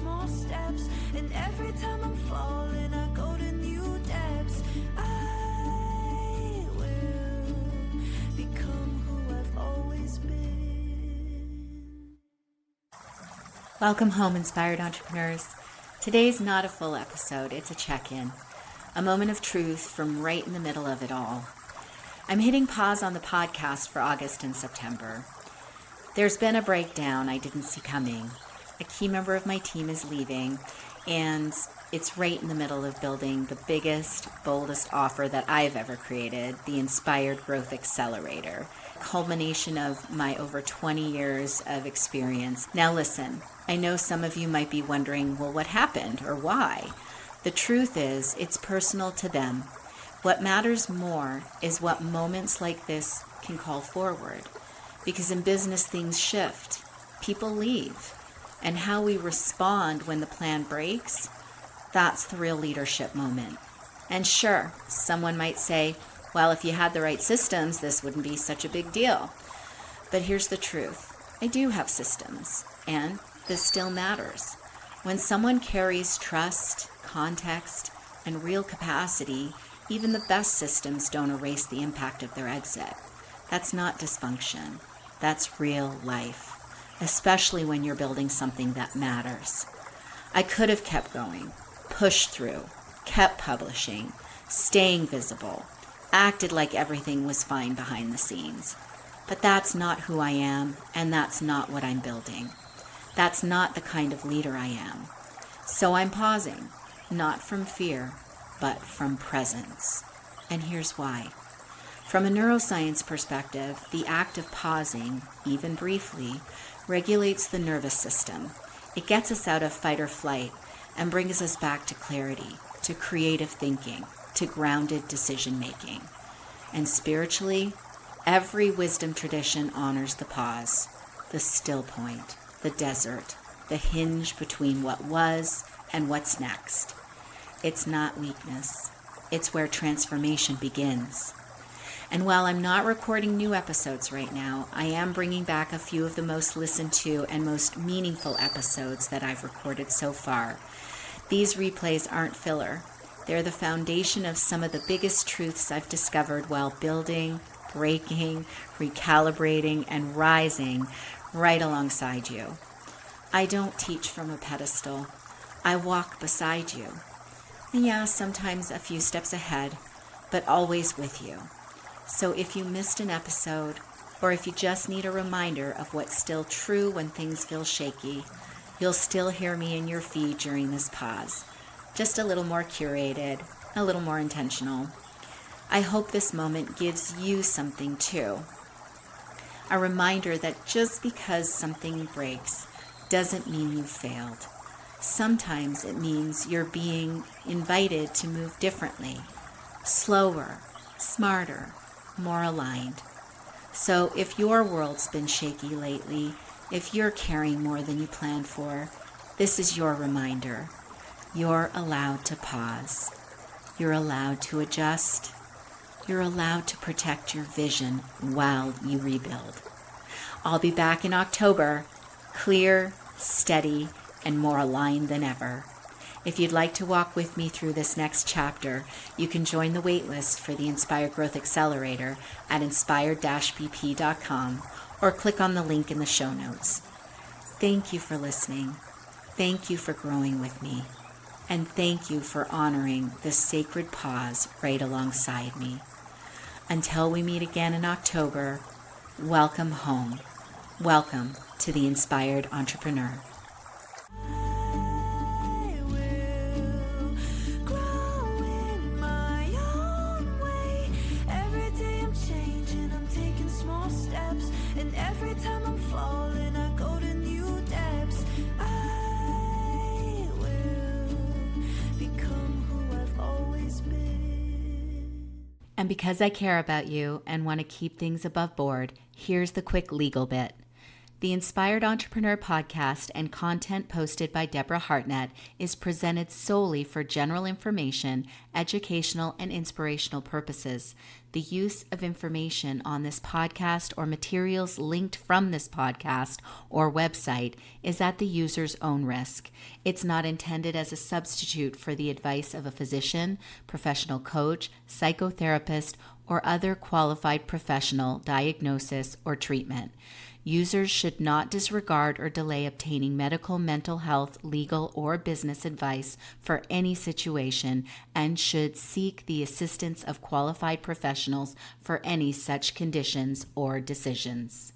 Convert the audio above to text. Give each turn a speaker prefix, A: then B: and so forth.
A: small steps, and every time I'm falling, I go to new depths. I will become who I've always been.
B: Welcome home, Inspired Entrepreneurs. Today's not a full episode, it's a check-in. A moment of truth from right in the middle of it all. I'm hitting pause on the podcast for August and September. There's been a breakdown I didn't see coming. A key member of my team is leaving, and it's right in the middle of building the biggest, boldest offer that I've ever created, the Inspired Growth Accelerator, culmination of my over 20 years of experience. Now listen, I know some of you might be wondering, well, what happened or why? The truth is, it's personal to them. What matters more is what moments like this can call forward. Because in business, things shift. People leave. And how we respond when the plan breaks, that's the real leadership moment. And sure, someone might say, well, if you had the right systems, this wouldn't be such a big deal. But here's the truth. I do have systems, and this still matters. When someone carries trust, context, and real capacity, even the best systems don't erase the impact of their exit. That's not dysfunction. That's real life, especially when you're building something that matters. I could have kept going, pushed through, kept publishing, staying visible, acted like everything was fine behind the scenes. But that's not who I am, and that's not what I'm building. That's not the kind of leader I am. So I'm pausing, not from fear, but from presence. And here's why. From a neuroscience perspective, the act of pausing, even briefly, regulates the nervous system. It gets us out of fight or flight and brings us back to clarity, to creative thinking, to grounded decision making. And spiritually, every wisdom tradition honors the pause, the still point, the desert, the hinge between what was and what's next. It's not weakness. It's where transformation begins. And while I'm not recording new episodes right now, I am bringing back a few of the most listened to and most meaningful episodes that I've recorded so far. These replays aren't filler. They're the foundation of some of the biggest truths I've discovered while building, breaking, recalibrating, and rising right alongside you. I don't teach from a pedestal. I walk beside you. And yeah, sometimes a few steps ahead, but always with you. So if you missed an episode, or if you just need a reminder of what's still true when things feel shaky, you'll still hear me in your feed during this pause. Just a little more curated, a little more intentional. I hope this moment gives you something too. A reminder that just because something breaks doesn't mean you failed. Sometimes it means you're being invited to move differently, slower, smarter, more aligned. So if your world's been shaky lately, if you're carrying more than you planned for, this is your reminder. You're allowed to pause. You're allowed to adjust. You're allowed to protect your vision while you rebuild. I'll be back in October, clear, steady, and more aligned than ever. If you'd like to walk with me through this next chapter, you can join the waitlist for the Inspired Growth Accelerator at 𝗘𝗽𝗶𝘀.com or click on the link in the show notes. Thank you for listening. Thank you for growing with me. And thank you for honoring this sacred pause right alongside me. Until we meet again in October, welcome home. Welcome to the Inspired Entrepreneur.
A: And every time I'm falling, I go to new depths. I will become who I've always been.
B: And because I care about you and want to keep things above board, here's the quick legal bit. The Inspired Entrepreneur podcast and content posted by Deborah Hartnett is presented solely for general information, educational, and inspirational purposes. The use of information on this podcast or materials linked from this podcast or website is at the user's own risk. It's not intended as a substitute for the advice of a physician, professional coach, psychotherapist, or other qualified professional diagnosis or treatment. Users should not disregard or delay obtaining medical, mental health, legal, or business advice for any situation and should seek the assistance of qualified professionals for any such conditions or decisions.